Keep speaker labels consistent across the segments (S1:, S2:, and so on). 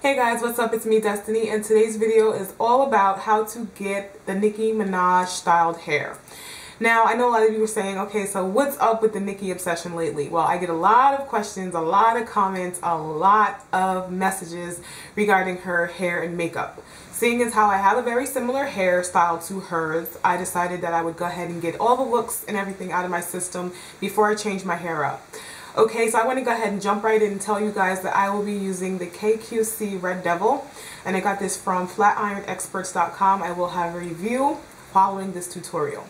S1: Hey guys, what's up? It's me, Destiny, and today's video is all about how to get the Nicki Minaj styled hair. Now, I know a lot of you were saying, okay, so what's up with the Nicki obsession lately? Well, I get a lot of questions, a lot of comments, a lot of messages regarding her hair and makeup. Seeing as how I have a very similar hairstyle to hers, I decided that I would go ahead and get all the looks and everything out of my system before I change my hair up. Okay, so I want to go ahead and jump right in and tell you guys that I will be using the KQC Red Devil, and I got this from flatironexperts.com. I will have a review following this tutorial.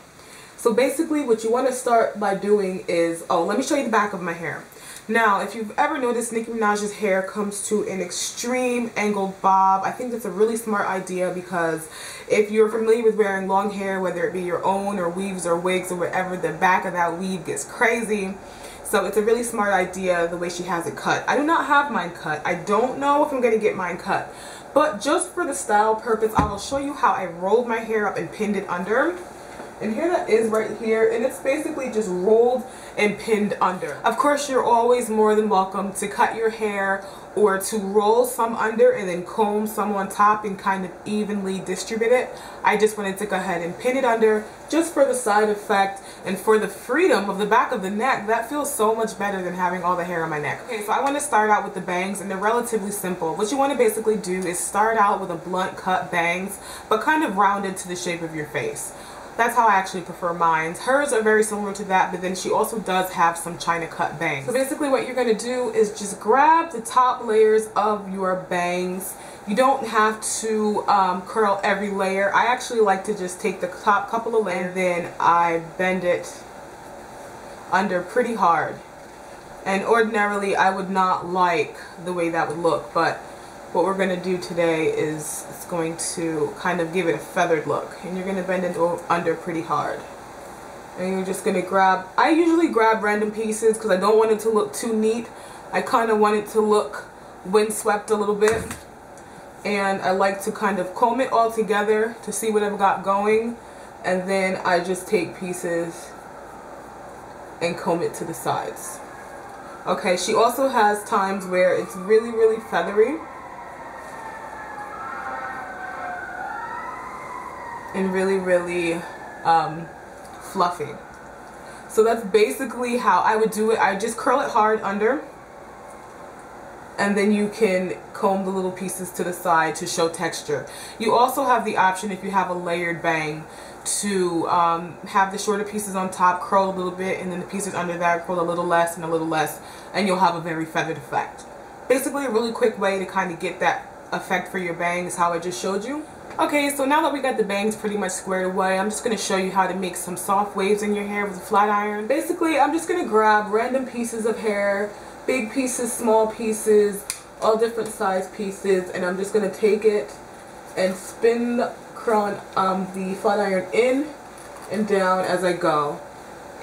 S1: So basically what you want to start by doing is, let me show you the back of my hair. Now, if you've ever noticed, Nicki Minaj's hair comes to an extreme angled bob. I think that's a really smart idea because if you're familiar with wearing long hair, whether it be your own or weaves or wigs or whatever, the back of that weave gets crazy. So it's a really smart idea the way she has it cut. I do not have mine cut. I don't know if I'm going to get mine cut. But just for the style purpose, I will show you how I rolled my hair up and pinned it under. And here that is right here, and it's basically just rolled and pinned under. Of course, you're always more than welcome to cut your hair or to roll some under and then comb some on top and kind of evenly distribute it. I just wanted to go ahead and pin it under just for the side effect and for the freedom of the back of the neck. That feels so much better than having all the hair on my neck. Okay, so I want to start out with the bangs, and they're relatively simple. What you want to basically do is start out with a blunt cut bangs, but kind of rounded to the shape of your face. That's how I actually prefer mine. Hers are very similar to that, but then she also does have some China cut bangs. So basically what you're going to do is just grab the top layers of your bangs. You don't have to curl every layer. I actually like to just take the top couple of layers and then I bend it under pretty hard. And ordinarily I would not like the way that would look, but what we're going to do today is it's going to kind of give it a feathered look. And you're going to bend it under pretty hard. And you're just going to grab, I usually grab random pieces because I don't want it to look too neat. I kind of want it to look windswept a little bit. And I like to kind of comb it all together to see what I've got going. And then I just take pieces and comb it to the sides. Okay, she also has times where it's really, really feathery and really, really fluffy. So that's basically how I would do it. I just curl it hard under, and then you can comb the little pieces to the side to show texture. You also have the option, if you have a layered bang, to have the shorter pieces on top, curl a little bit, and then the pieces under that curl a little less and a little less, and you'll have a very feathered effect. Basically a really quick way to kind of get that effect for your bang is how I just showed you. Okay, so now that we got the bangs pretty much squared away, I'm just going to show you how to make some soft waves in your hair with a flat iron. Basically, I'm just going to grab random pieces of hair, big pieces, small pieces, all different size pieces, and I'm just going to take it and spin the flat iron in and down as I go.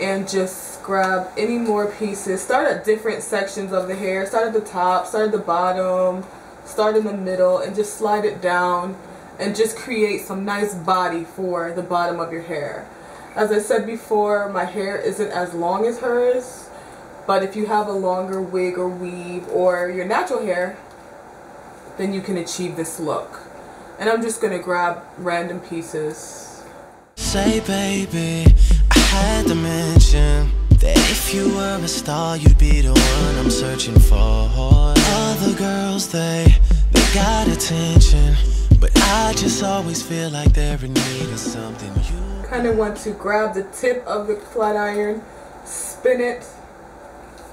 S1: And just grab any more pieces. Start at different sections of the hair. Start at the top, start at the bottom, start in the middle, and just slide it down. And just create some nice body for the bottom of your hair. As I said before, my hair isn't as long as hers, but if you have a longer wig or weave or your natural hair, then you can achieve this look. And I'm just gonna grab random pieces.
S2: Say baby, I had to mention that if you were a star, you'd be the one I'm searching for. Other girls, they got attention, but I just always feel like they're in need of something. You
S1: kind of want to grab the tip of the flat iron, spin it,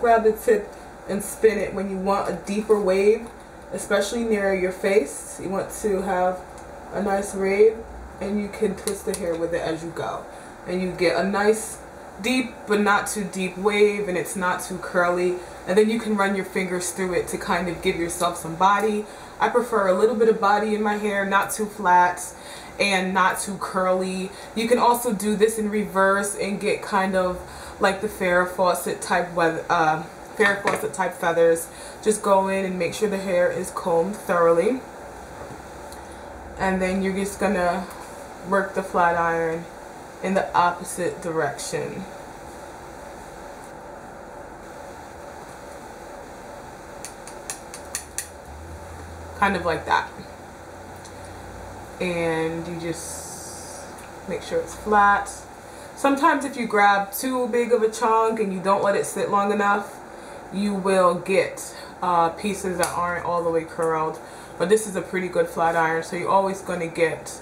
S1: grab the tip and spin it when you want a deeper wave, especially near your face. You want to have a nice wave, and you can twist the hair with it as you go. And you get a nice deep but not too deep wave, and it's not too curly. And then you can run your fingers through it to kind of give yourself some body. I prefer a little bit of body in my hair, not too flat and not too curly. You can also do this in reverse and get kind of like the Farrah Fawcett type feathers. Just go in and make sure the hair is combed thoroughly. And then you're just gonna work the flat iron in the opposite direction. kind of like that. And you just make sure it's flat. Sometimes if you grab too big of a chunk and you don't let it sit long enough, you will get pieces that aren't all the way curled. But this is a pretty good flat iron, so you're always going to get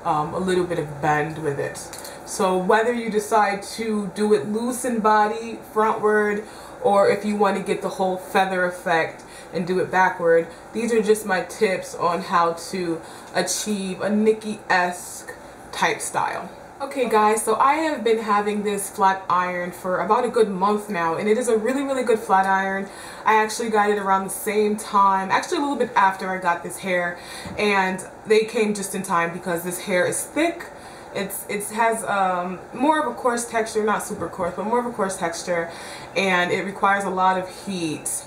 S1: a little bit of bend with it. So whether you decide to do it loose in body, frontward, or if you want to get the whole feather effect and do it backward, these are just my tips on how to achieve a NICKI-esque type style. Okay guys, so I have been having this flat iron for about a good month now, and it is a really, really good flat iron. I actually got it around the same time, actually a little bit after I got this hair, and they came just in time because this hair is thick. It has more of a coarse texture, not super coarse, but more of a coarse texture, and it requires a lot of heat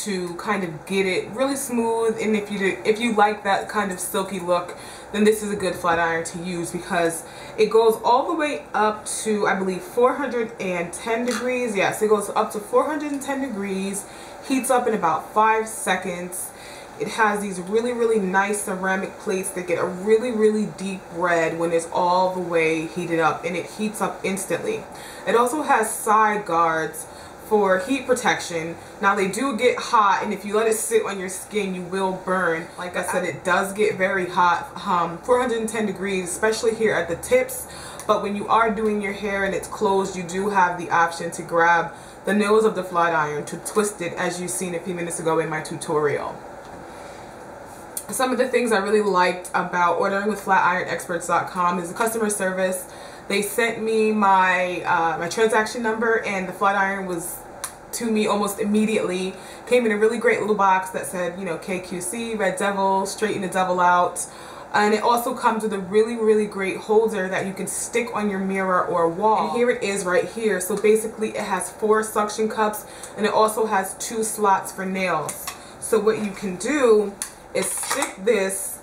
S1: to kind of get it really smooth. And if you like that kind of silky look, then this is a good flat iron to use because it goes all the way up to, I believe, 410 degrees. Yes, it goes up to 410 degrees, heats up in about 5 seconds. It has these really, really nice ceramic plates that get a really, really deep red when it's all the way heated up, and it heats up instantly. It also has side guards for heat protection. Now they do get hot, and if you let it sit on your skin, you will burn. Like I said, it does get very hot, 410 degrees, especially here at the tips. But when you are doing your hair and it's closed, you do have the option to grab the nose of the flat iron to twist it, as you've seen a few minutes ago in my tutorial. Some of the things I really liked about ordering with flatironexperts.com is the customer service. They sent me my my transaction number, and the flat iron was to me almost immediately. Came in a really great little box that said, you know, KQC, Red Devil, straighten the devil out. And it also comes with a really, really great holder that you can stick on your mirror or wall. And here it is right here. So basically it has 4 suction cups, and it also has 2 slots for nails. So what you can do is stick this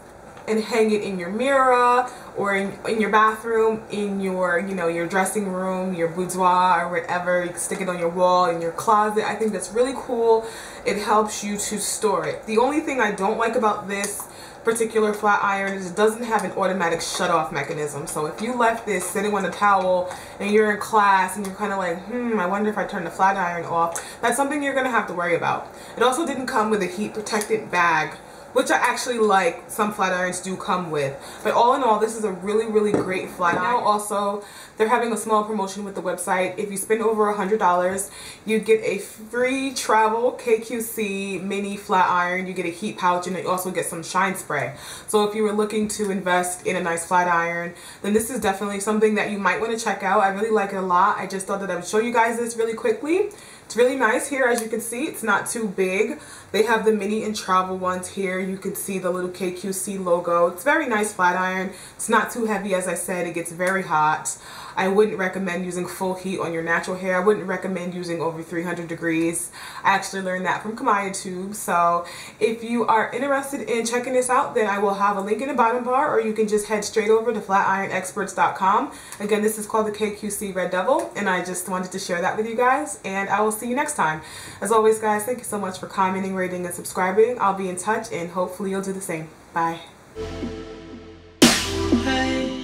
S1: and hang it in your mirror, or in your bathroom, in your, you know, your dressing room, your boudoir, or whatever. You can stick it on your wall, in your closet. I think that's really cool. It helps you to store it. The only thing I don't like about this particular flat iron is it doesn't have an automatic shut-off mechanism. So if you left this sitting on a towel and you're in class and you're kind of like, I wonder if I turn the flat iron off, that's something you're going to have to worry about. It also didn't come with a heat protectant bag, which I actually like. Some flat irons do come with. But all in all, this is a really, really great flat iron. Now also, they're having a small promotion with the website. If you spend over $100, you get a free travel KQC mini flat iron. You get a heat pouch, and you also get some shine spray. So if you were looking to invest in a nice flat iron, then this is definitely something that you might want to check out. I really like it a lot. I just thought that I would show you guys this really quickly. It's really nice here, as you can see. It's not too big. They have the mini and travel ones here. You can see the little KQC logo. It's very nice flat iron. It's not too heavy, as I said. It gets very hot. I wouldn't recommend using full heat on your natural hair. I wouldn't recommend using over 300 degrees. I actually learned that from Kamaya Tube. So if you are interested in checking this out, then I will have a link in the bottom bar, or you can just head straight over to flatironexperts.com. Again, this is called the KQC Red Devil, and I just wanted to share that with you guys, and I will see you next time. As always, guys, thank you so much for commenting, rating, and subscribing. I'll be in touch, and hopefully you'll do the same. Bye.
S2: Hey,